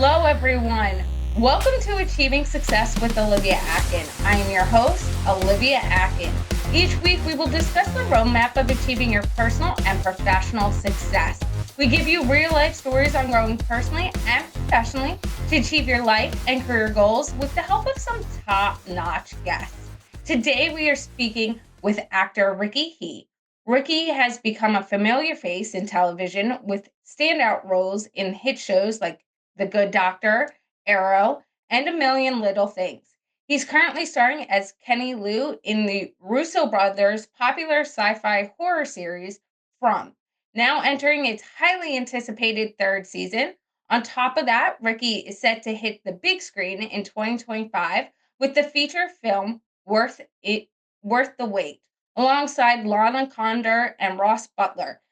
Hello, everyone. Welcome to Achieving Success with Olivia Atkin. I am your host, Olivia Atkin. Each week, we will discuss the roadmap of achieving your personal and professional success. We give you real life stories on growing personally and professionally to achieve your life and career goals with the help of some top notch guests. Today, we are speaking with actor Ricky He. Ricky has become a familiar face in television with standout roles in hit shows like The Good Doctor, Arrow, and A Million Little Things. He's currently starring as Kenny Liu in the Russo Brothers' popular sci-fi horror series From, now entering its highly anticipated third season. On top of that, Ricky is set to hit the big screen in 2025 with the feature film Worth the Wait, alongside Lana, Condor, and Ross Butler.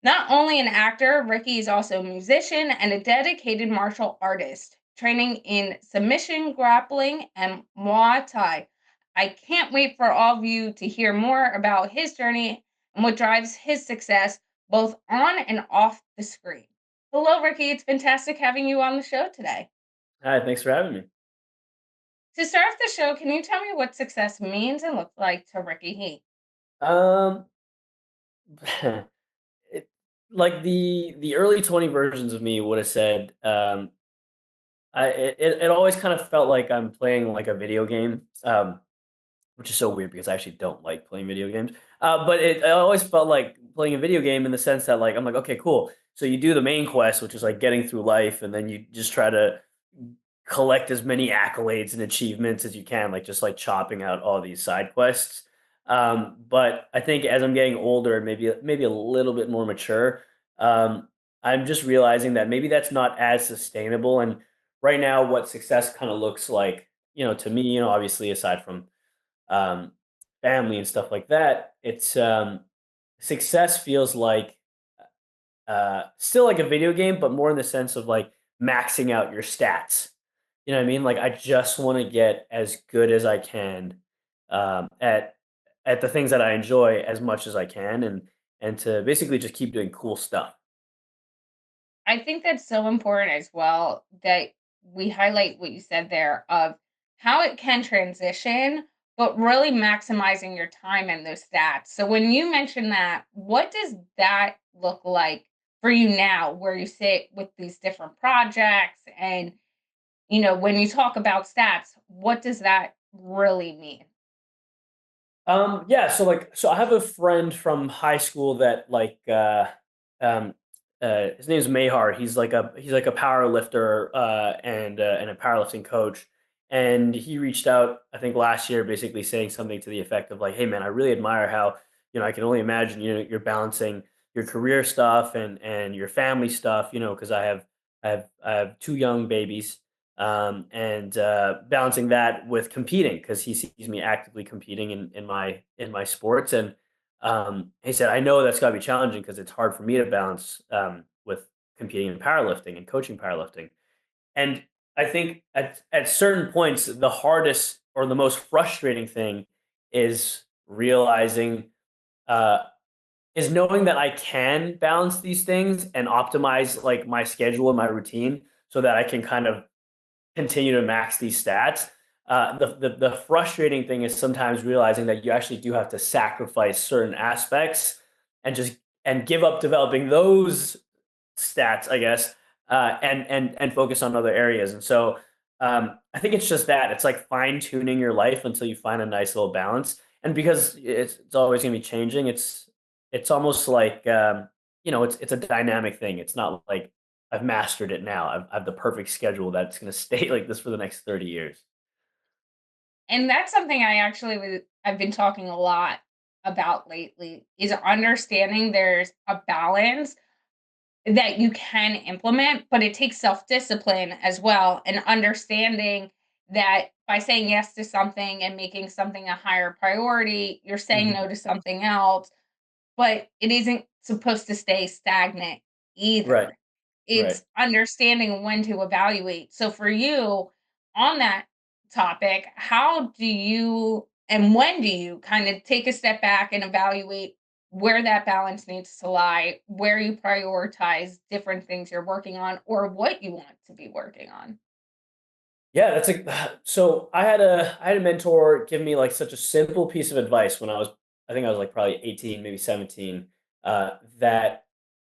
Not only an actor, Ricky is also a musician and a dedicated martial artist, training in submission grappling and Muay Thai. I can't wait for all of you to hear more about his journey and what drives his success, both on and off the screen. Hello, Ricky. It's fantastic having you on the show today. Hi, thanks for having me. To start off the show, can you tell me what success means and looks like to Ricky He? Um, it, like the early 20 versions of me would have said, it always kind of felt like I'm playing like a video game, which is so weird because I actually don't like playing video games. But it always felt like playing a video game in the sense that like I'm like, okay, cool. So you do the main quest, which is like getting through life, and then you just try to collect as many accolades and achievements as you can, like just like chopping out all these side quests. But I think as I'm getting older and maybe a little bit more mature, um, I'm just realizing that maybe that's not as sustainable. And right now, what success kind of looks like, to me, obviously aside from um, family and stuff like that, it's success feels like still like a video game, but more in the sense of like maxing out your stats. You know what I mean? Like I just want to get as good as I can at the things that I enjoy as much as I can, and to basically just keep doing cool stuff. I think that's so important as well that we highlight what you said there of how it can transition, but really maximizing your time and those stats. So when you mention that, what does that look like for you now, where you sit with these different projects? And, when you talk about stats, what does that really mean? Yeah, so I have a friend from high school that um his name's Mahar. He's like a power lifter and a powerlifting coach. And he reached out, I think last year, basically saying something to the effect of like, "Hey man, I really admire how, I can only imagine, you're balancing your career stuff and your family stuff, because I have two young babies, and balancing that with competing because he sees me actively competing in my sports. And he said, I know that's got to be challenging because it's hard for me to balance with competing in powerlifting and coaching powerlifting. And I think at certain points, the hardest or the most frustrating thing is realizing, uh, is knowing that I can balance these things and optimize like my schedule and my routine so that I can kind of continue to max these stats. The frustrating thing is sometimes realizing that you actually do have to sacrifice certain aspects and just and give up developing those stats, I guess, and focus on other areas. And so I think it's just that it's like fine tuning your life until you find a nice little balance. And because it's always going to be changing, it's almost like it's a dynamic thing. It's not like I've mastered it now. I have the perfect schedule that's going to stay like this for the next 30 years. And that's something I've been talking a lot about lately is understanding there's a balance that you can implement, but it takes self-discipline as well, and understanding that by saying yes to something and making something a higher priority, you're saying Mhm. no to something else, but it isn't supposed to stay stagnant Right, either. right. It's understanding when to evaluate. So for you, on that topic, how do you and when do you kind of take a step back and evaluate where that balance needs to lie, where you prioritize different things you're working on or what you want to be working on. Yeah, that's like so I had a mentor give me like such a simple piece of advice when I think I was like probably 18, maybe 17, that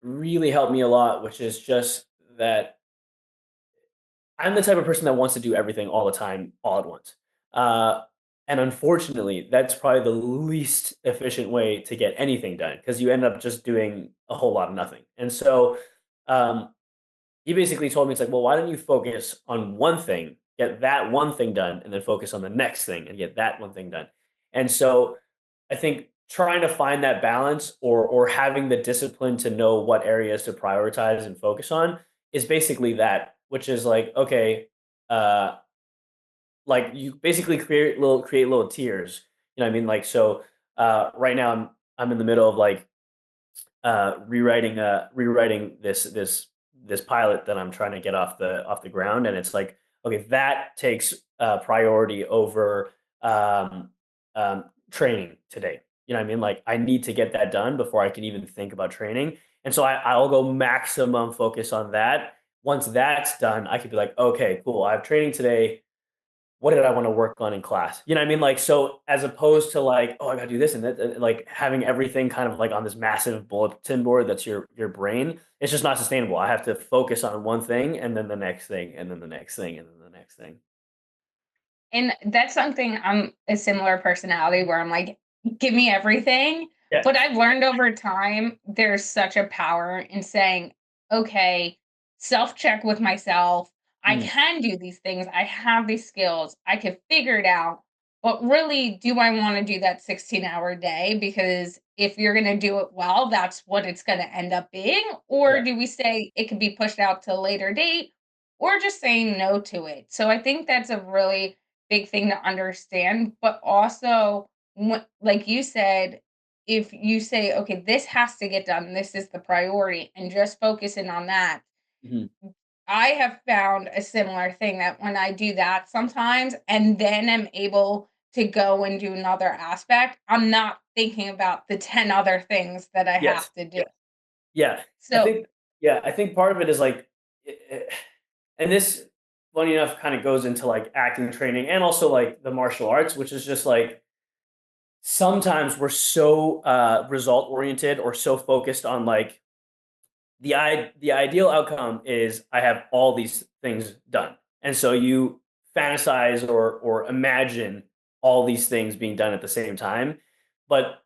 really helped me a lot, which is just that I'm the type of person that wants to do everything all the time, all at once. Uh, and unfortunately, that's probably the least efficient way to get anything done because you end up just doing a whole lot of nothing. And so um, he basically told me, it's like, well, why don't you focus on one thing, get that one thing done, and then focus on the next thing and get that one thing done. And so I think trying to find that balance or having the discipline to know what areas to prioritize and focus on is basically that, which is like, okay, uh, like you basically create little tiers. You know what I mean? Like so right now I'm in the middle of like rewriting this pilot that I'm trying to get off the ground, and it's like okay, that takes priority over um, training today. You know what I mean? Like I need to get that done before I can even think about training, and so I'll go maximum focus on that. Once that's done, I could be like, okay, cool. I have training today, what did I want to work on in class? You know what I mean? Like, so as opposed to like, oh, I gotta do this and that, like having everything kind of like on this massive bulletin board that's your brain, it's just not sustainable. I have to focus on one thing and then the next thing and then the next thing and then the next thing. And that's something I'm a similar personality where I'm like, give me everything. Yeah. But I've learned over time, there's such a power in saying, okay, self check with myself. I Mm, can do these things. I have these skills. I can figure it out. But really, do I want to do that 16-hour day? Because if you're going to do it well, that's what it's going to end up being. Or yeah. do we say it can be pushed out to a later date or just saying no to it? So I think that's a really big thing to understand, but also like you said, if you say, okay, this has to get done, this is the priority, and just focusing on that. Mhm. I have found a similar thing that when I do that sometimes and then I'm able to go and do another aspect, I'm not thinking about the 10 other things that I Yes. have to do. Yeah. Yeah. I So, think, yeah, I think part of it is like, and this, funny enough, kind of goes into like acting training and also like the martial arts, which is just like sometimes we're so result oriented or so focused on like the ideal outcome is I have all these things done, and so you fantasize or imagine all these things being done at the same time, but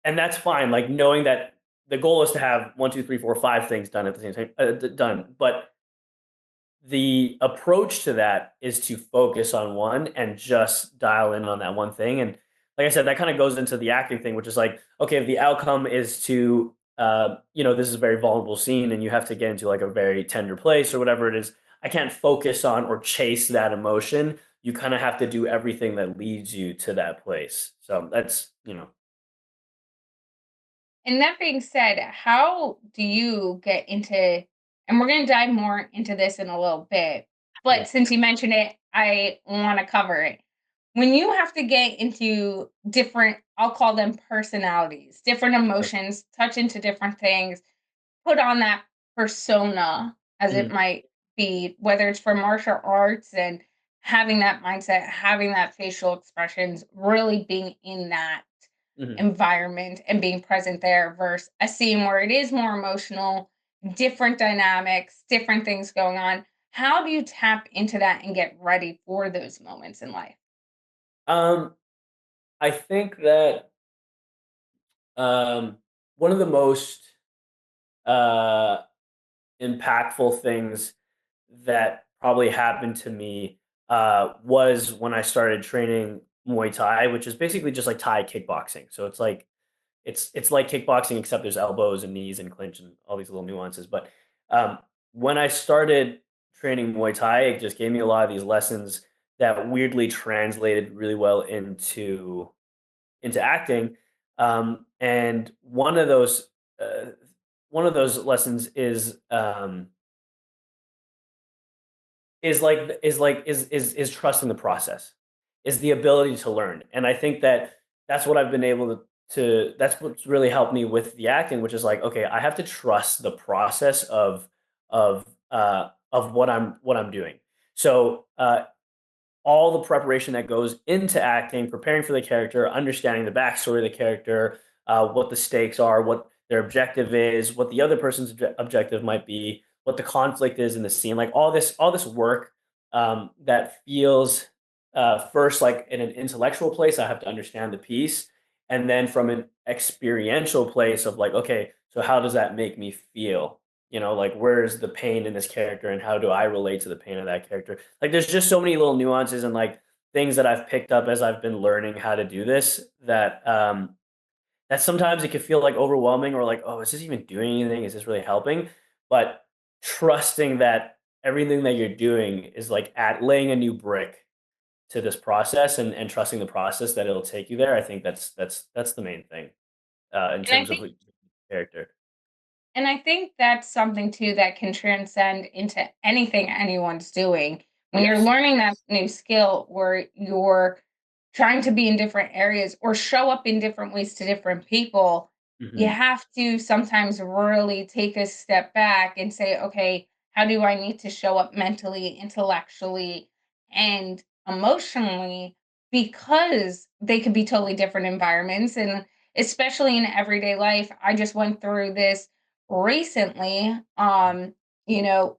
and that's fine. Like knowing that the goal is to have one, two, three, four, five things done at the same time, done, but the approach to that is to focus on one and just dial in on that one thing. And like I said, that kind of goes into the acting thing, which is like, okay, if the outcome is to, this is a very vulnerable scene and you have to get into like a very tender place or whatever it is, I can't focus on or chase that emotion. You kind of have to do everything that leads you to that place. So that's. and that being said, how do you get into, and we're going to dive more into this in a little bit, Yeah. but since you mentioned it, I want to cover it. When you have to get into different, I'll call them personalities, different emotions, touch into different things, put on that persona, as it Mhm, might be, whether it's for martial arts and having that mindset, having that facial expressions, really being in that mhm. environment and being present there versus a scene where it is more emotional, different dynamics, different things going on. How do you tap into that and get ready for those moments in life? Um, I think that one of the most uh, impactful things that probably happened to me was when I started training Muay Thai, which is basically just like Thai kickboxing. So it's like kickboxing except there's elbows and knees and clinch and all these little nuances. But um, when I started training Muay Thai, it just gave me a lot of these lessons that weirdly translated really well into acting. And uh, one of those lessons is trusting the process, is the ability to learn. And I think that that's what I've been able that's what's really helped me with the acting, which is like, okay, I have to trust the process of what I'm doing. So all the preparation that goes into acting, preparing for the character, understanding the backstory of the character, what the stakes are, what their objective is, what the other person's objective might be, what the conflict is in the scene, like all this work that feels first like in an intellectual place. I have to understand the piece, and then from an experiential place of like, okay, so how does that make me feel? Like where's the pain in this character and how do I relate to the pain of that character? Like there's just so many little nuances and like things that I've picked up as I've been learning how to do this that sometimes it can feel like overwhelming or like, oh, is this even doing anything? Is this really helping? But trusting that everything that you're doing is like at laying a new brick to this process and trusting the process that it'll take you there. I think that's the main thing in And I terms of think like, character. And I think that's something too that can transcend into anything anyone's doing. When you're Yes. learning that new skill where you're trying to be in different areas or show up in different ways to different people, you Hmm. have to sometimes really take a step back and say, okay, how do I need to show up mentally, intellectually, and emotionally? Because they could be totally different environments. And especially in everyday life, I just went through this recently. You know,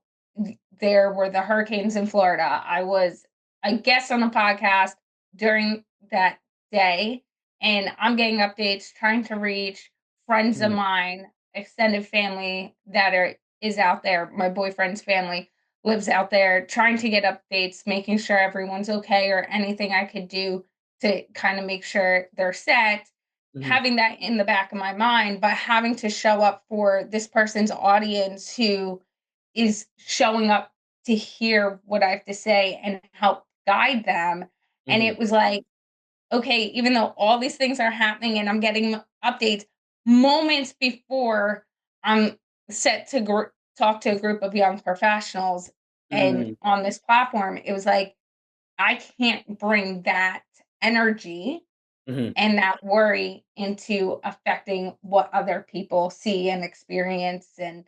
there were the hurricanes in Florida. I was a guest on a podcast during that day, and I'm getting updates, trying to reach friends of Hmm. mine, extended family that is out there. My boyfriend's family lives out there, trying to get updates, making sure everyone's okay, or anything I could do to kind of make sure they're set, Hmm. having that in the back of my mind, but having to show up for this person's audience who is showing up to hear what I have to say and help guide them. And Hmm. it was like, okay, even though all these things are happening and I'm getting updates moments before I'm set to talk to a group of young professionals and Hmm. on this platform, it was like, I can't bring that energy Hmm. and that worry into affecting what other people see and experience and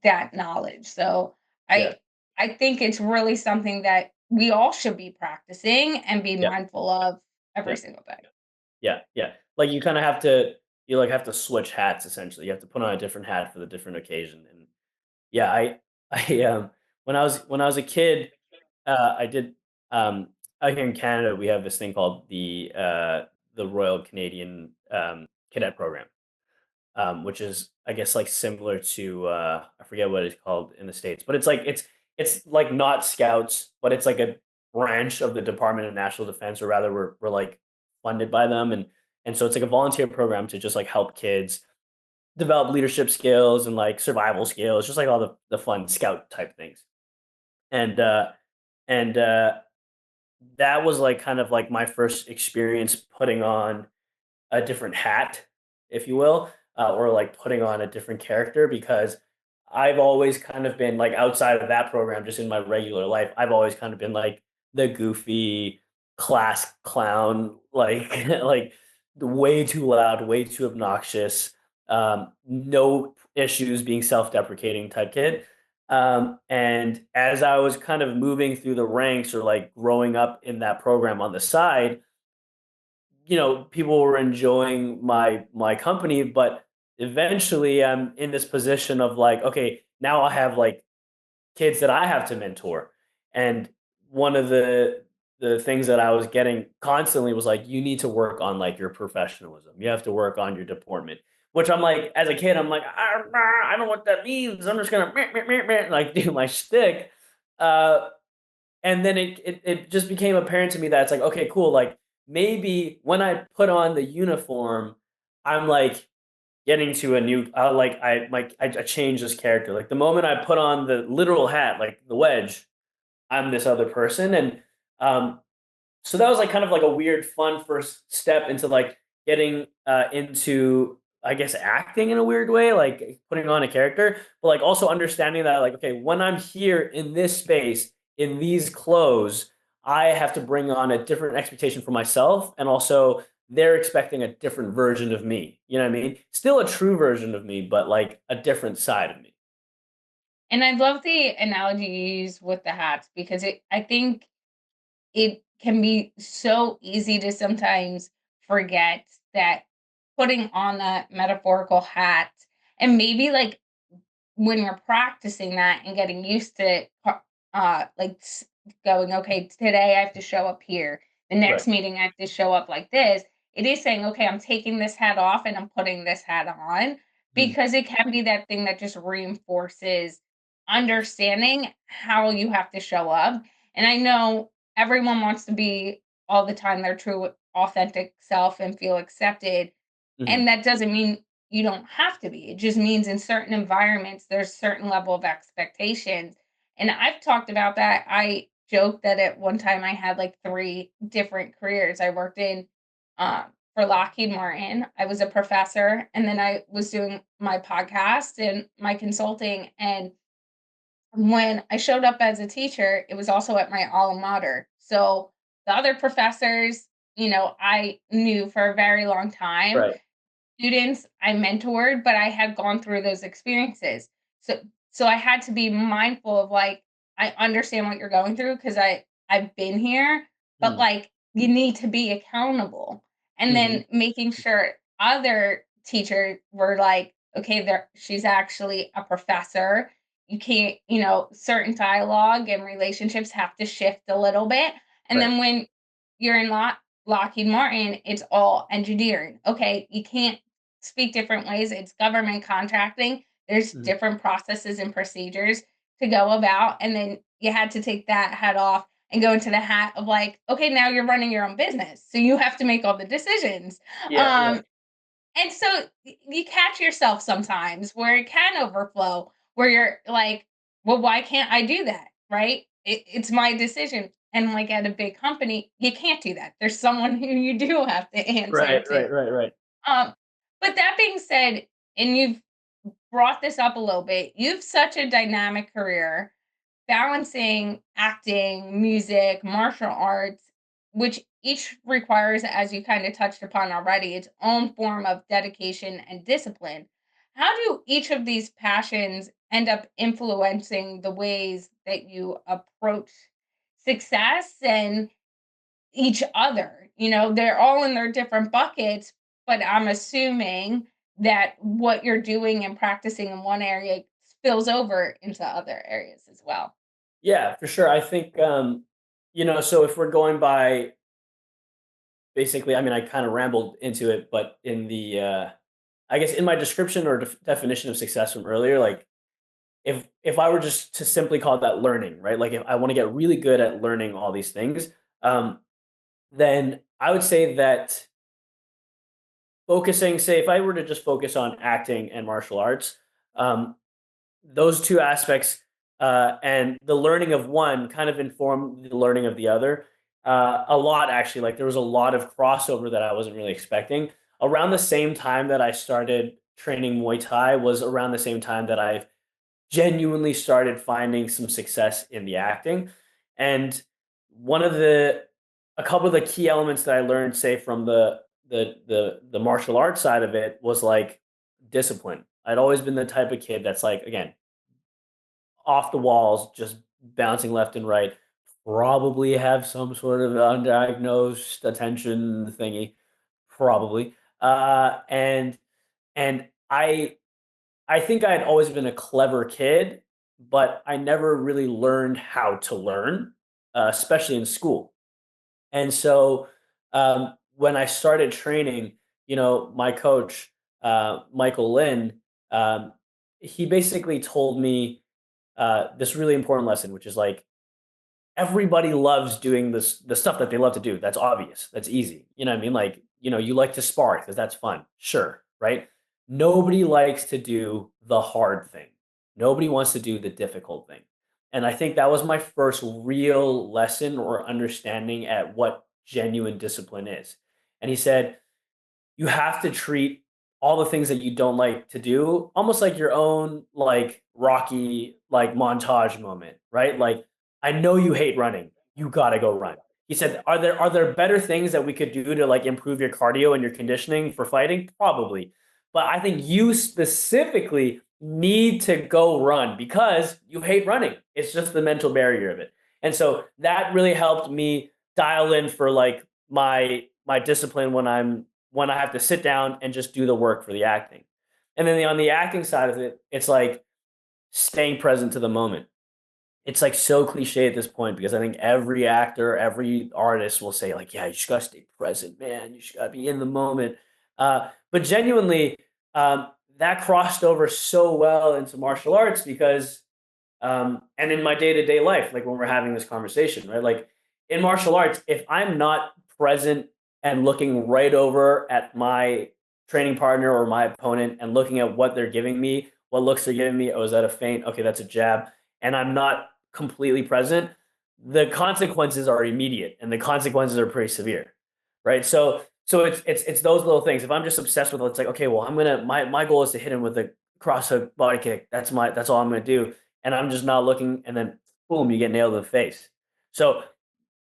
that knowledge. So Yeah. I think it's really something that we all should be practicing and be Yeah. mindful of every Yeah. single day. Yeah, yeah. Like you kind of have to you like have to switch hats essentially. You have to put on a different hat for the different occasion. And yeah, I when I was a kid, I did out here in Canada we have this thing called the Royal Canadian Cadet Program, which is I guess like similar to I forget what it's called in the States, but it's like not scouts, but it's like a branch of the Department of National Defense, or rather we're like funded by them, and so it's like a volunteer program to just like help kids develop leadership skills and like survival skills, just like all the fun scout type things. And and that was like kind of like my first experience putting on a different hat, if you will, or like putting on a different character, because I've always kind of been like outside of that program, just in my regular life, I've always kind of been like the goofy class clown, like like way too loud, way too obnoxious, no issues being self-deprecating type kid. And as I was kind of moving through the ranks or like growing up in that program on the side, people were enjoying my company, but eventually I'm in this position of like, okay, now I have like kids that I have to mentor. And one of the things that I was getting constantly was like, you need to work on like your professionalism. You have to work on your deportment. Which I'm like, as a kid, I'm like, I don't know what that means. I'm just gonna meh, meh, meh, meh," like do my shtick. Uh, and then it just became apparent to me that it's like, okay, cool, like maybe when I put on the uniform, I'm like getting to a new like I change this character. Like the moment I put on the literal hat, like the wedge, I'm this other person. And um so that was like kind of like a weird fun first step into like getting into I guess acting in a weird way, like putting on a character, but like also understanding that like, okay, when I'm here in this space in these clothes, I have to bring on a different expectation for myself and also they're expecting a different version of me. You know what I mean? Still a true version of me, but like a different side of me. And I love the analogy you use with the hats because I think it can be so easy to sometimes forget that putting on that metaphorical hat and maybe like when you're practicing that and getting used to like going, okay, today I have to show up here, the Right. next meeting I have to show up like this. It is saying, okay, I'm taking this hat off and I'm putting this hat on, Mhm. because it can be that thing that just reinforces understanding how you have to show up. And I know everyone wants to be all the time their true authentic self and feel accepted, Mhm. and that doesn't mean you don't have to be. It just means in certain environments, there's certain level of expectations. And I've talked about that. I joked that at one time I had like three different careers. I worked in for Lockheed Martin. I was a professor, and then I was doing my podcast and my consulting. And when I showed up as a teacher, it was also at my alma mater. So the other professors, I knew for a very long time. Right. Students I mentored, but I had gone through those experiences. So so I had to be mindful of, like, I understand what you're going through because I've been here, but, Mhm. like, you need to be accountable. And Mhm. then making sure other teachers were like, "Okay, there she's actually a professor. You can't," certain dialogue and relationships have to shift a little bit. And Right. then when you're in Lockheed Martin, it's all engineering. Okay, you can't speak different ways. It's government contracting. There's Mhm. different processes and procedures to go about. And then you had to take that hat off and go into the hat of like, okay, now you're running your own business. So you have to make all the decisions. Yeah. Yeah. Um, and so you catch yourself sometimes where it can overflow, where you're like, well, why can't I do that? Right? It's my decision. And like at a big company, you can't do that. There's someone who you do have to answer Right. to. Right. Right. Right. Um, but that being said, and you've brought this up a little bit, you've such a dynamic career balancing acting, music, martial arts, which each requires, as you kind of touched upon already, its own form of dedication and discipline. How do each of these passions end up influencing the ways that you approach success and each other? They're all in their different buckets, but I'm assuming that what you're doing and practicing in one area spills over into other areas as well. Yeah, for sure. I think, so if we're going by basically, I mean, I kind of rambled into it, but I guess in my description or definition of success from earlier, like if I were just to simply call that learning, right? Like if I want to get really good at learning all these things, um, then I would say that focusing, say, if I were to just focus on acting and martial arts, um, those two aspects and the learning of one kind of inform the learning of the other a lot, actually. Like there was a lot of crossover that I wasn't really expecting. Around the same time that I started training Muay Thai was around the same time that I genuinely started finding some success in the acting. And one of a couple of the key elements that I learned, say, from the martial arts side of it was like discipline. I'd always been the type of kid that's like, again, off the walls, just bouncing left and right. Probably have some sort of undiagnosed attention thingy, probably. And I think I had always been a clever kid, but I never really learned how to learn, especially in school. And so when I started training, my coach, Michael Lynn, um, he basically told me this really important lesson, which is like everybody loves doing the stuff that they love to do. That's obvious. That's easy. You know what I mean? Like, you like to spar because that's fun. Sure, right? Nobody likes to do the hard thing. Nobody wants to do the difficult thing. And I think that was my first real lesson or understanding at what genuine discipline is. And he said, you have to treat all the things that you don't like to do almost like your own like Rocky like montage moment, right? Like I know you hate running. You got to go run. he said, are there better things that we could do to like improve your cardio and your conditioning for fighting? Probably. But I think you specifically need to go run because you hate running. It's just the mental barrier of it. And so that really helped me dial in for like my discipline when I have to sit down and just do the work for the acting. And then on the acting side of it, it's like staying present to the moment. It's like so cliche at this point because I think every actor, every artist will say like, "Yeah, you just gotta stay present, man. You just gotta be in the moment." But genuinely, that crossed over so well into martial arts because and in my day to day life, like when we're having this conversation, right? Like in martial arts, if I'm not present and looking right over at my training partner or my opponent and looking at what they're giving me, what looks they're giving me, oh, is that a feint? Okay, that's a jab. And I'm not completely present, the consequences are immediate and the consequences are pretty severe. Right. So it's those little things. If I'm just obsessed with it, it's like, okay, well, my goal is to hit him with a cross hook body kick. That's all I'm gonna do, and I'm just not looking, and then boom, you get nailed in the face. So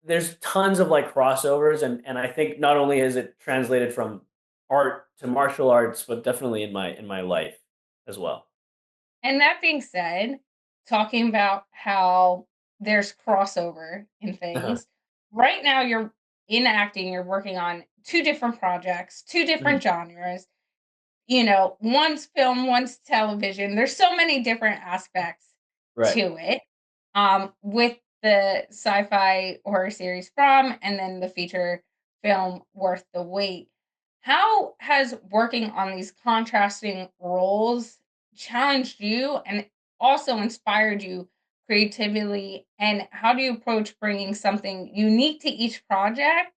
there's tons of like crossovers, and I think not only is it translated from art to martial arts, but definitely in my life as well. And that being said, talking about how there's crossover in Uh-huh. things, right now you're in acting, you're working on two different projects, two Mhm. different genres. One's film, one's television. There's so many different aspects Right. to it. With the sci-fi horror series From, and then the feature film Worth the Wait. How has working on these contrasting roles challenged you and also inspired you creatively? And how do you approach bringing something unique to each project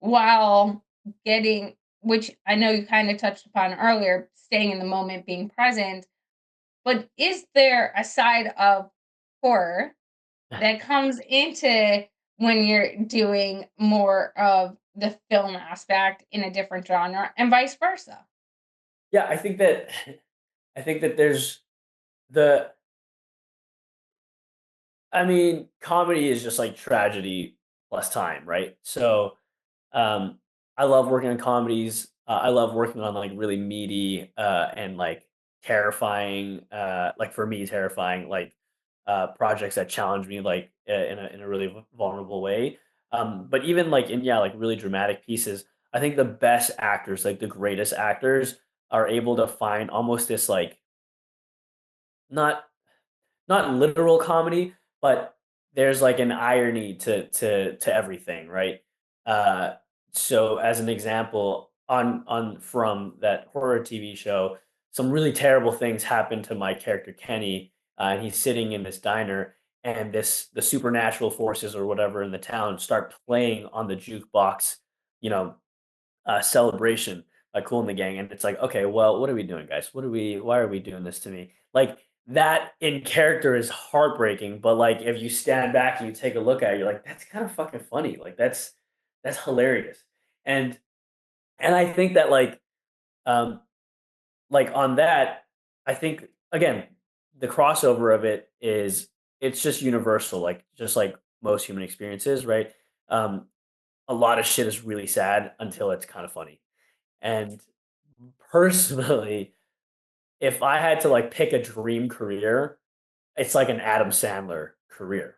while getting, which I know you kind of touched upon earlier, staying in the moment, being present, but is there a side of horror that comes into when you're doing more of the film aspect in a different genre and vice versa? Yeah, I think that there's the I mean, comedy is just like tragedy plus time, right? So Um, I love working on comedies. I love working on like really meaty and like terrifying, like for me, terrifying like projects that challenge me like in a really vulnerable way. But even like in yeah, like really dramatic pieces, I think the best actors, like the greatest actors, are able to find almost this like not not literal comedy, but there's like an irony to everything, right? Uh, so as an example, on from that horror TV show, some really terrible things happen to my character Kenny, and he's sitting in this diner, and the supernatural forces or whatever in the town start playing on the jukebox, you know, celebration by Cool and the Gang, and it's like, okay, well, what are we doing, guys? Why are we doing this to me? Like that in character is heartbreaking, but like if you stand back and you take a look at it, you're like, that's kind of fucking funny. Like that's hilarious. And and I think that um like on that, I think again, the crossover of it is it's just universal, like just like most human experiences, right? Um, a lot of shit is really sad until it's kind of funny. And personally, if I had to like pick a dream career, it's like an Adam Sandler career.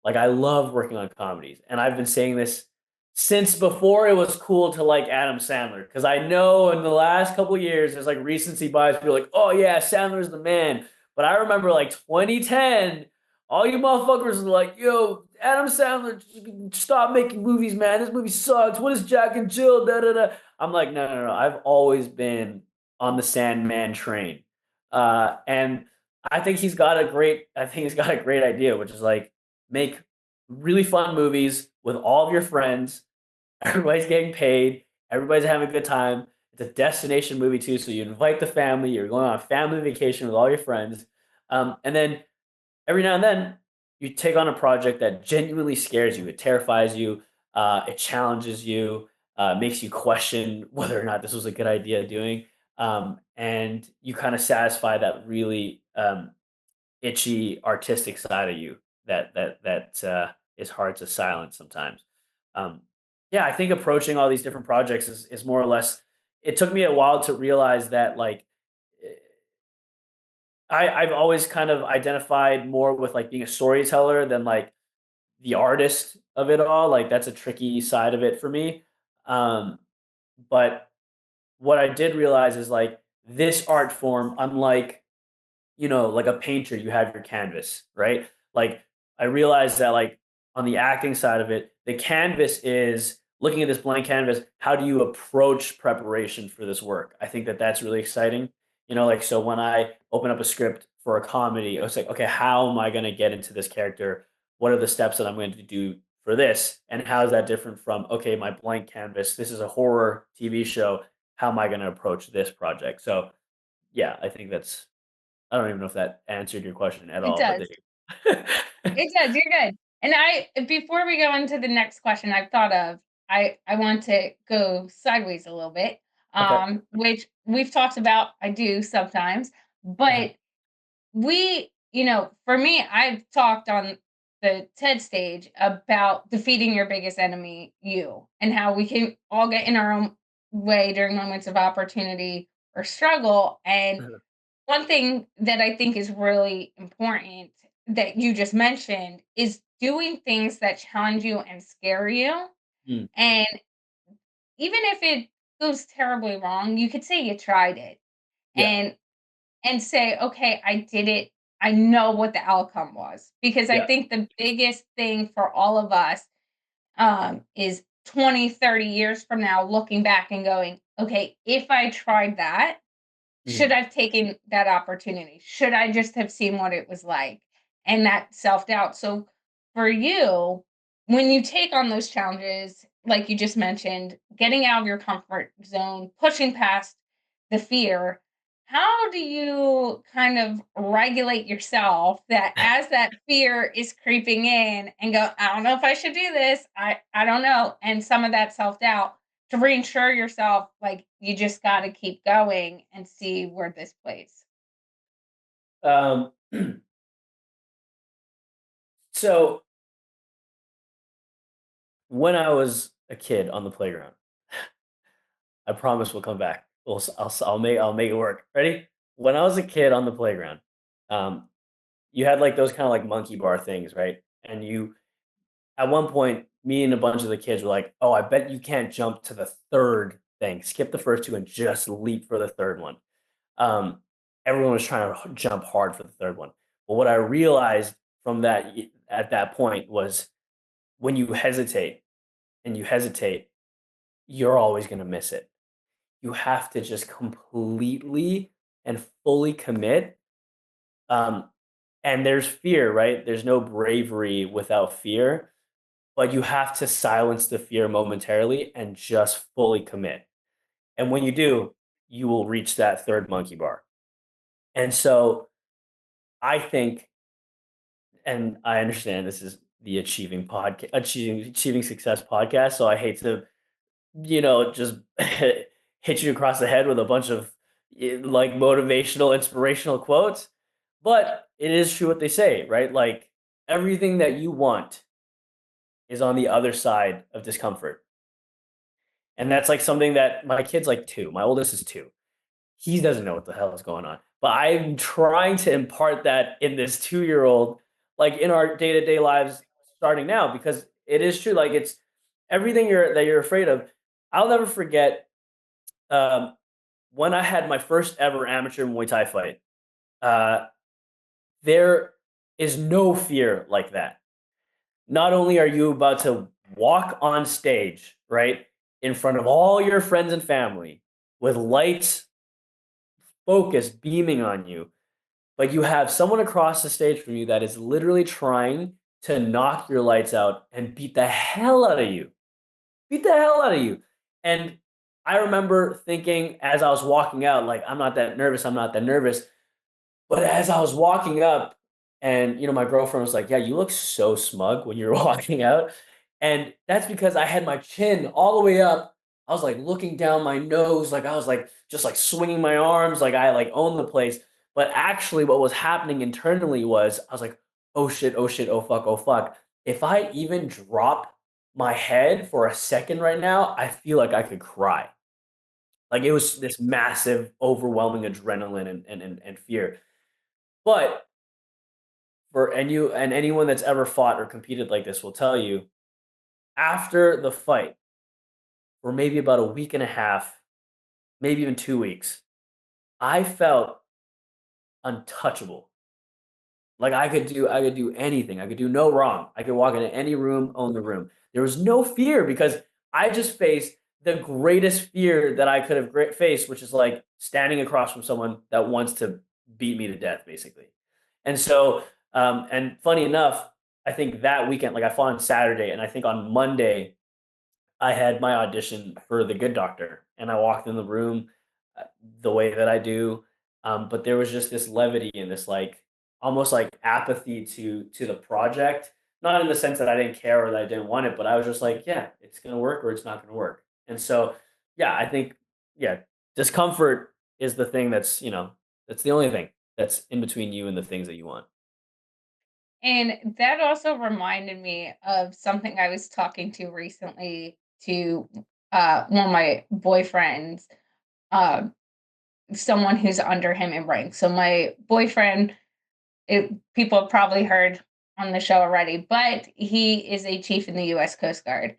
Like I love working on comedies, and I've been saying this since before it was cool to like Adam Sandler because I know in the last couple of years there's like recency bias. People are like, oh yeah, Sandler's the man. But I remember like 2010, all you motherfuckers were like, yo, Adam Sandler, stop making movies, man. This movie sucks. What is Jack and Jill? Da da da. I'm like, no, no, no. I've always been on the Sandman train, and I think he's got a great idea, which is like make really fun movies with all of your friends. Everybody's getting paid. Everybody's having a good time. It's a destination movie too, so you invite the family. You're going on a family vacation with all your friends, and then every now and then you take on a project that genuinely scares you. It terrifies you. It challenges you. Makes you question whether or not this was a good idea doing. And you kind of satisfy that really itchy artistic side of you that is hard to silence sometimes. um, yeah, I think approaching all these different projects is more or less. It took me a while to realize that like I've always kind of identified more with like being a storyteller than like the artist of it all. Like that's a tricky side of it for me. Um, but what I did realize is like this art form, unlike like a painter, you have your canvas, right? Like I realized that like on the acting side of it, the canvas is looking at this blank canvas. How do you approach preparation for this work? I think that that's really exciting. Like so when I open up a script for a comedy, I was like, okay, how am I going to get into this character? What are the steps that I'm going to do for this? And how is that different from okay, my blank canvas? This is a horror TV show. How am I going to approach this project? So yeah, I think that's I don't even know if that answered your question at It all, but does. It does, you're good. And before we go into the next question I've thought of, I want to go sideways a little bit, Okay. which we've talked about, I do sometimes, Mhm. but for me, I've talked on the TED stage about defeating your biggest enemy, you, and how we can all get in our own way during moments of opportunity or struggle. And Mhm. one thing that I think is really important that you just mentioned is doing things that challenge you and scare you. Mm. And even if it goes terribly wrong, you could say you tried it Yeah. and say, okay, I did it. I know what the outcome was. Because I Yeah. think the biggest thing for all of us is 20, 30 years from now looking back and going, okay, if I tried that, should Mhm. I've taken that opportunity? Should I just have seen what it was like? And that self-doubt. So for you, when you take on those challenges, like you just mentioned, getting out of your comfort zone, pushing past the fear, how do you kind of regulate yourself that as that fear is creeping in and go, I don't know if I should do this. I don't know. And some of that self-doubt to reinsure yourself, like you just got to keep going and see where this plays. Um, so when I was a kid on the playground, I promise we'll come back. I'll make it work. Ready? When I was a kid on the playground, um, you had like those kind of like monkey bar things, right? And you at one point, me and a bunch of the kids were like, "Oh, I bet you can't jump to the third thing. Skip the first two and just leap for the third one." Um, Everyone was trying to jump hard for the third one. But what I realized from that at that point was when you hesitate and you hesitate, you're always going to miss it. You have to just completely and fully commit. Um, and there's fear, right? There's no bravery without fear, but you have to silence the fear momentarily and just fully commit. And when you do, you will reach that third monkey bar. And so I think and I understand this is the achieving success podcast. So I hate to, just hit you across the head with a bunch of like motivational, inspirational quotes. But it is true what they say, right? Like everything that you want is on the other side of discomfort. And that's like something that my kid's like two. My oldest is two. He doesn't know what the hell is going on. But I'm trying to impart that in this 2-year old, like in our day to day lives starting now, because it is true. Like it's everything you're afraid of. I'll never forget um, when I had my first ever amateur Muay Thai fight. Uh, there is no fear like that. Not only are you about to walk on stage, right, in front of all your friends and family with lights focus beaming on you, but you have someone across the stage from you that is literally trying to knock your lights out and beat the hell out of you. Beat the hell out of you. And I remember thinking as I was walking out, like, I'm not that nervous. I'm not that nervous. But as I was walking up, and my girlfriend was like, "Yeah, you look so smug when you're walking out," and that's because I had my chin all the way up. I was like looking down my nose, like I was like just like swinging my arms, like I like owned the place. But actually, what was happening internally was I was like, "Oh shit! Oh shit! Oh fuck! Oh fuck!" If I even drop my head for a second right now, I feel like I could cry. Like it was this massive, overwhelming adrenaline and fear. But and anyone that's ever fought or competed like this will tell you after the fight, for maybe about a week and a half, maybe even 2 weeks, I felt untouchable. Like I could do anything. I could do no wrong. I could walk into any room, own the room. There was no fear because I just faced the greatest fear that I could have faced, which is like standing across from someone that wants to beat me to death, basically. And so, and funny enough, I think that weekend, like I fought on Saturday, and I think on Monday I had my audition for The Good Doctor, and I walked in the room the way that I do, but there was just this levity and this like almost like apathy to the project. Not in the sense that I didn't care or that I didn't want it, but I was just like, yeah, it's gonna work or it's not gonna work. And so, yeah, I think yeah, discomfort is the thing that's that's the only thing that's in between you and the things that you want. And that also reminded me of something I was talking to recently to one of my boyfriends, uh, someone who's under him in rank. So my boyfriend, people have probably heard on the show already, but he is a chief in the U.S. Coast Guard.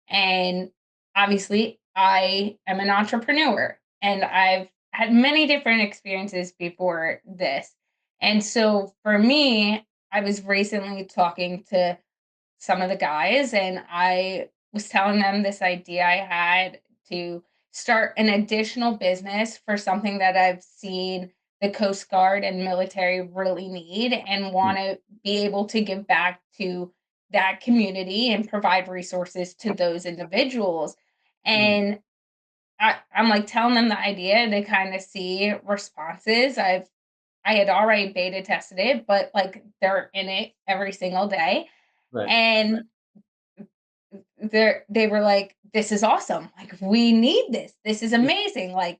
And obviously, I am an entrepreneur and I've had many different experiences before this. And so for me, I was recently talking to some of the guys and I was telling them this idea I had to start an additional business for something that I've seen the Coast Guard and military really need and Mm, want to be able to give back to that community and provide resources to those individuals. mm, And I'm like telling them the idea to kind of see responses. I had already beta tested it, but like they're in it every single day. right. And they were like, "This is awesome. Like, we need this. This is Mm, amazing." Like,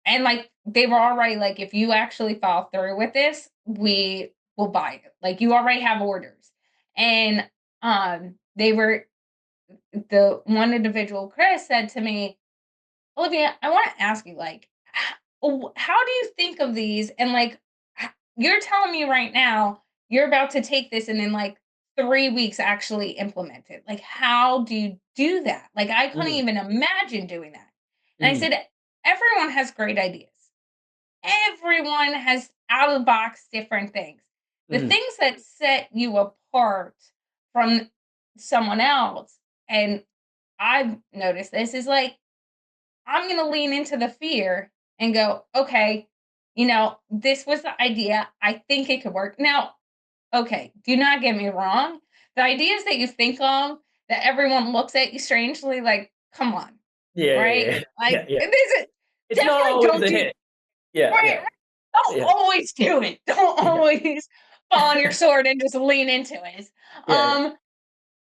and like they were already like, "If you actually follow through with this, we will buy it. Like, you already have orders." And they were the one individual, Chris, said to me, Olivia, I want to ask you, like, how do you think of these? And like, you're telling me right now you're about to take this and in like 3 weeks actually implement it. Like, how do you do that? Like, I couldn't mm, even imagine doing that. And I mm, said, everyone has great ideas. Everyone has out of the box different things. The mm, things that set you apart from someone else, and I've noticed this is like I'm going to lean into the fear and go, okay, this was the idea. I think it could work. Now, okay, do not get me wrong. The ideas that you think of that everyone looks at you strangely, like, come on, yeah, right? yeah, yeah, Like, yeah. this is It's not definitely always don't a do, hit. Yeah, right, yeah, right. Don't yeah, always do it. Don't yeah, always fall on your sword and just lean into it. yeah, yeah. Um,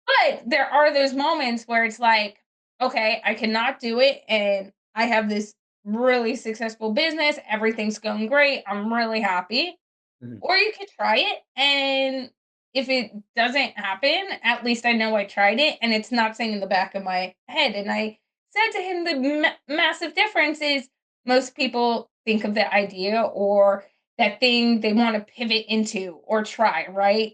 but there are those moments where it's like, okay, I cannot do it. And I have this really successful business. Everything's going great. I'm really happy. Mhm, Or you could try it. And if it doesn't happen, at least I know I tried it and it's not staying in the back of my head. And I said to him, the massive difference is most people think of the idea or that thing they want to pivot into or try, right?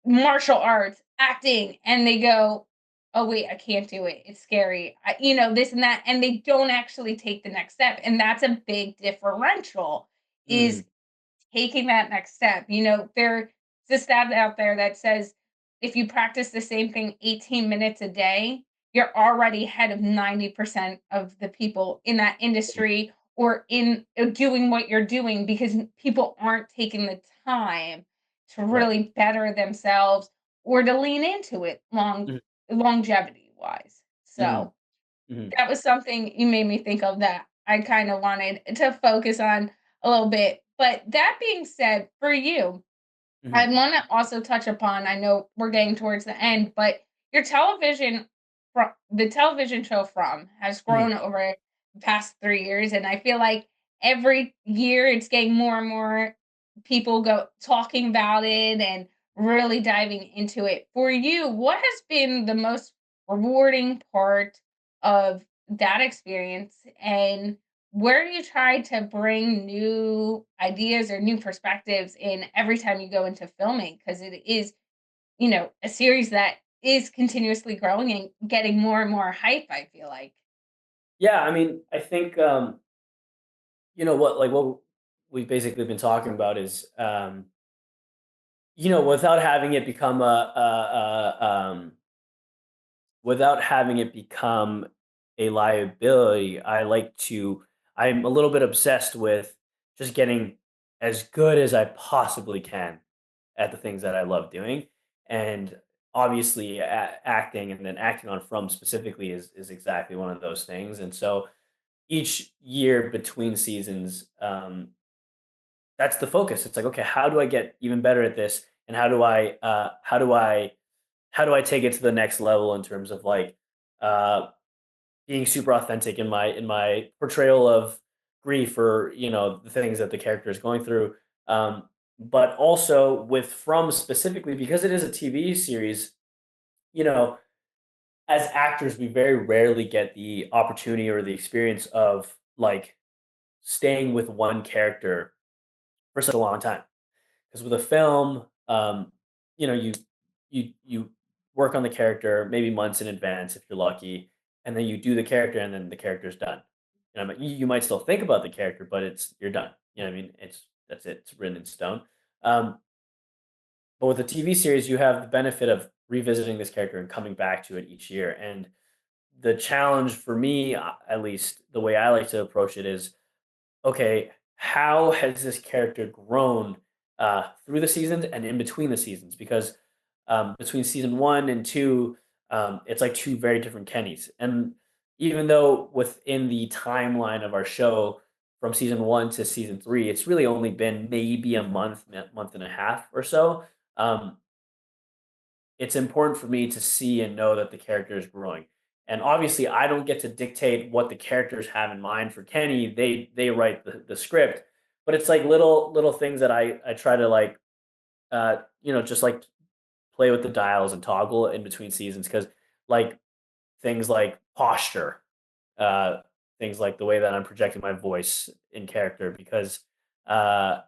Martial arts, acting, and they go, "Oh wait, I can't do it. It's scary." This and that, and they don't actually take the next step, and that's a big differential. mm, Is taking that next step. There's a stat out there that says if you practice the same thing 18 minutes a day, you're already ahead of 90% of the people in that industry or in doing what you're doing because people aren't taking the time to right. really better themselves or to lean into it Mhm, longevity wise. mhm, So mhm, that was something you made me think of that I kind of wanted to focus on a little bit. But that being said, for you, I mhm, want to also touch upon, I know we're getting towards the end, but your television from the television show From has mhm, grown over the past 3 years. And I feel like every year it's getting more and more people go talking about it and really diving into it. For you, what has been the most rewarding part of that experience? And where do you try to bring new ideas or new perspectives in every time you go into filming? Because it is, a series that is continuously growing and getting more and more hype, I feel like. Yeah, I mean, I think what we've basically been talking about is without having it become without having it become a liability, I'm a little bit obsessed with just getting as good as I possibly can at the things that I love doing. And obviously, acting and then acting on From specifically is exactly one of those things. And so each year between seasons, that's the focus. It's like, okay, how do I get even better at this? And how do I take it to the next level in terms of uh, being super authentic in my portrayal of grief or the things that the character is going through. But also with From specifically because it is a TV series, you know, as actors, we very rarely get the opportunity or the experience of staying with one character for such a long time. Because with a film, you work on the character maybe months in advance if you're lucky, and then you do the character, and then the character's done. You might still think about the character, but you're done. You know what I mean? That's it. It's written in stone. Um, but with a TV series, you have the benefit of revisiting this character and coming back to it each year. And the challenge for me, at least the way I like to approach it, is okay, how has this character grown through the seasons and in between the seasons? Because between season one and two, it's like two very different Kennys. And even though within the timeline of our show, from season one to season three, it's really only been maybe a month and a half or so. Um, it's important for me to see and know that the character is growing. And obviously, I don't get to dictate what the characters have in mind for Kenny. They write the script, but it's like little things that I try to just like play with the dials and toggle in between seasons because like things like posture, uh, things like the way that I'm projecting my voice in character uh,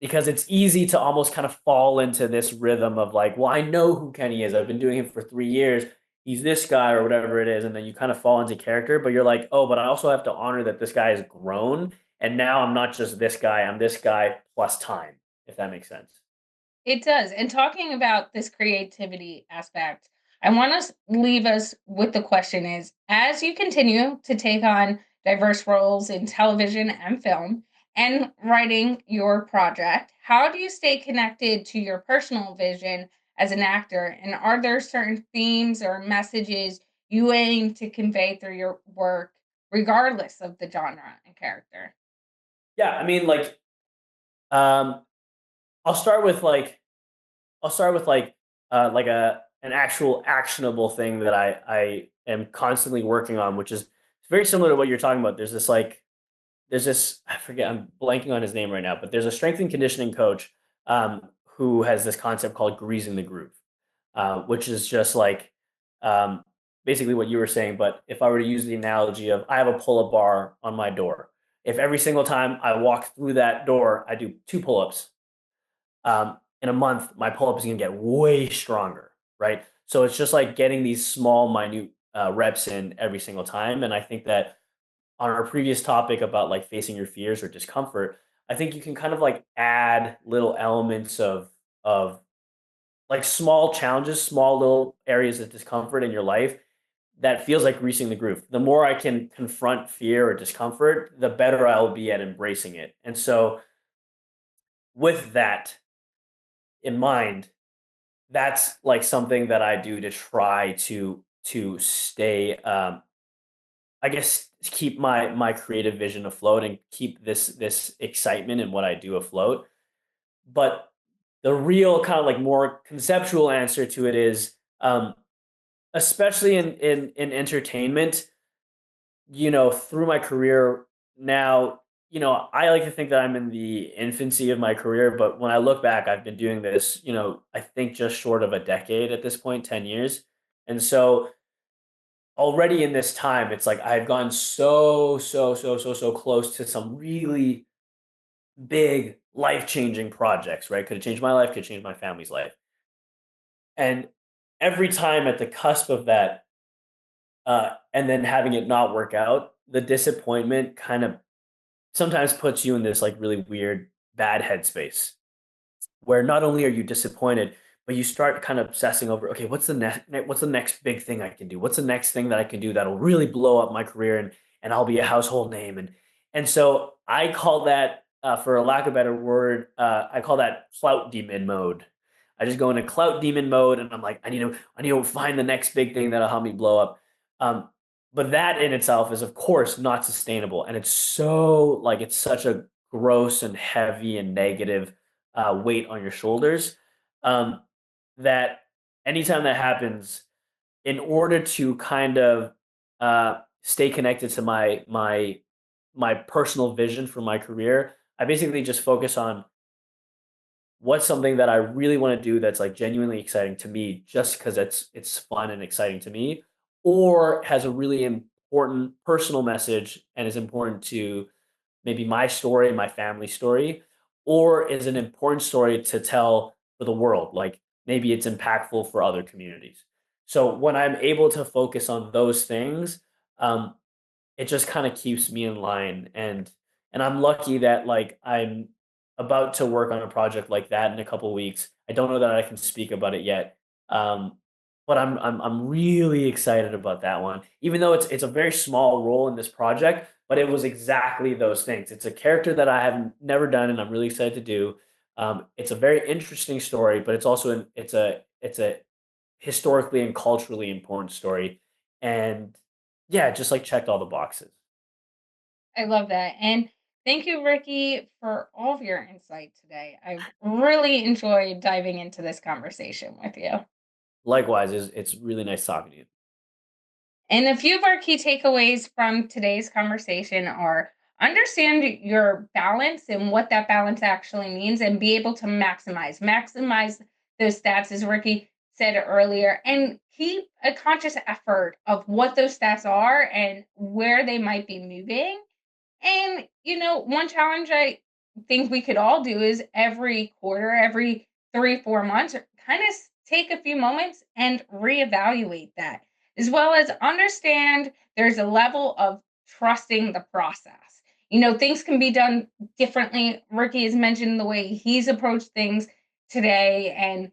because it's easy to almost kind of fall into this rhythm of like, well, I know who Kenny is. I've been doing him for 3 years. He's this guy or whatever it is. And then you kind of fall into character, but you're like, oh, but I also have to honor that this guy has grown. And now I'm not just this guy, I'm this guy plus time, if that makes sense. It does. And talking about this creativity aspect, I want to leave us with the question is as you continue to take on diverse roles in television and film and writing your project, how do you stay connected to your personal vision as an actor? And are there certain themes or messages you aim to convey through your work, regardless of the genre and character? Yeah. I mean, um, I'll start with I'll start with like an actual actionable thing that I am constantly working on, which is very similar to what you're talking about. There's this I forget I'm blanking on his name right now, but there's a strength and conditioning coach who has this concept called greasing the groove, which is just um, basically what you were saying. But if I were to use the analogy of I have a pull-up bar on my door, if every single time I walk through that door I do two pull-ups, in a month, my pull up is going to get way stronger, right? So it's just like getting these small, minute reps in every single time. And I think that on our previous topic about like facing your fears or discomfort, I think you can kind of like add little elements of like small challenges, small little areas of discomfort in your life that feels like greasing the groove. The more I can confront fear or discomfort, the better I will be at embracing it. And so with that in mind, that's like something that I do to try to stay I guess keep my creative vision afloat and keep this excitement in what I do afloat. But the real kind of like more conceptual answer to it is especially in entertainment, through my career now, I like to think that I'm in the infancy of my career, but when I look back, I've been doing this, I think just short of a decade at this point, 10 years. And so already in this time, it's like I've gone so close to some really big life-changing projects, right? Could have changed my life, could change my family's life. And every time at the cusp of that, and then having it not work out, the disappointment kind of sometimes puts you in this like really weird bad headspace where not only are you disappointed, but you start kind of obsessing over, okay, what's the next big thing I can do? What's the next thing that I can do that'll really blow up my career and I'll be a household name and so I call that for a lack of a better word, I call that clout demon mode. I just go into clout demon mode and I'm like, I need to find the next big thing that'll help me blow up. Um, but that in itself is of course not sustainable, and it's such a gross and heavy and negative weight on your shoulders. Um, that anytime that happens, in order to kind of stay connected to my personal vision for my career, I basically just focus on what's something that I really want to do that's like genuinely exciting to me, just because it's fun and exciting to me, or has a really important personal message and is important to maybe my story, my family story, or is an important story to tell for the world. Like maybe it's impactful for other communities. So when I'm able to focus on those things, um, it just kind of keeps me in line, and I'm lucky that like I'm about to work on a project like that in a couple weeks. I don't know that I can speak about it yet. Um, but I'm really excited about that one. Even though it's a very small role in this project, but it was exactly those things. It's a character that I have never done and I'm really excited to do. It's a very interesting story, but it's a historically and culturally important story. And yeah, just like checked all the boxes. I love that. And thank you, Ricky, for all of your insight today. I've really enjoyed diving into this conversation with you. Likewise, it's really nice talking to you. And a few of our key takeaways from today's conversation are understand your balance and what that balance actually means and be able to maximize those stats, as Ricky said earlier, and keep a conscious effort of what those stats are and where they might be moving. And, one challenge I think we could all do is every quarter, every 3, 4 months, kind of take a few moments and reevaluate that, as well as understand there's a level of trusting the process. Things can be done differently. Ricky has mentioned the way he's approached things today, and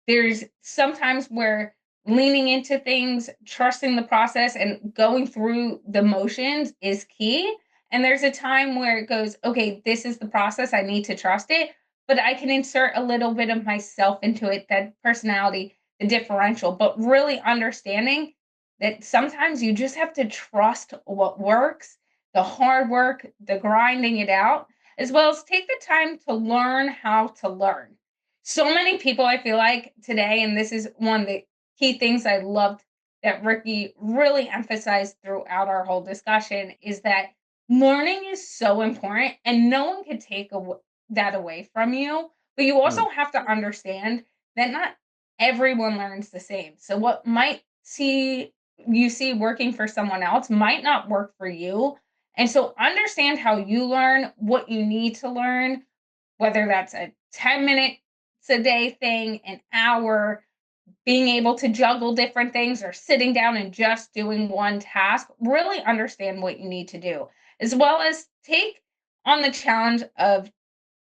there's sometimes where leaning into things, trusting the process, and going through the motions is key. And there's a time where it goes, okay, this is the process. I need to trust it, but I can insert a little bit of myself into it, that personality, the differential, but really understanding that sometimes you just have to trust what works, the hard work, the grinding it out, as well as take the time to learn how to learn. So many people, I feel like today, and this is one of the key things I loved that Ricky really emphasized throughout our whole discussion, is that learning is so important and no one can take that away from you. But you Mm, also have to understand that not everyone learns the same. So what might see working for someone else might not work for you. And so understand how you learn, what you need to learn, whether that's a 10 minutes a day thing, an hour, being able to juggle different things, or sitting down and just doing one task. Really understand what you need to do, as well as take on the challenge of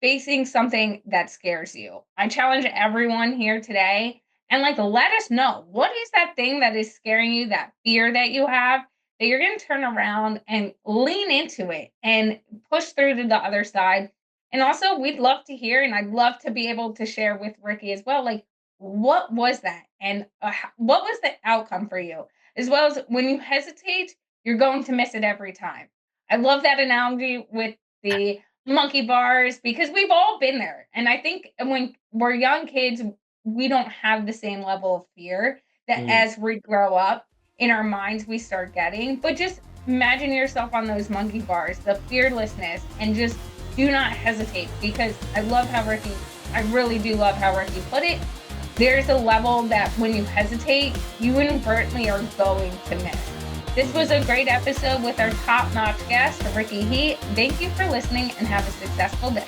facing something that scares you. I challenge everyone here today, and like let us know, what is that thing that is scaring you, that fear that you have, that you're going to turn around and lean into it and push through to the other side. And also, we'd love to hear, and I'd love to be able to share with Ricky as well, like what was that, and what was the outcome for you, as well as when you hesitate, you're going to miss it every time. I love that analogy with the monkey bars, because we've all been there. And I think when we're young kids, we don't have the same level of fear that mm. as we grow up in our minds we start getting. But just imagine yourself on those monkey bars, the fearlessness, and just do not hesitate, because I really do love how Ricky put it. There's a level that when you hesitate, you inadvertently are going to miss. This was a great episode with our top-notch guest, Ricky Heat. Thank you for listening and have a successful day.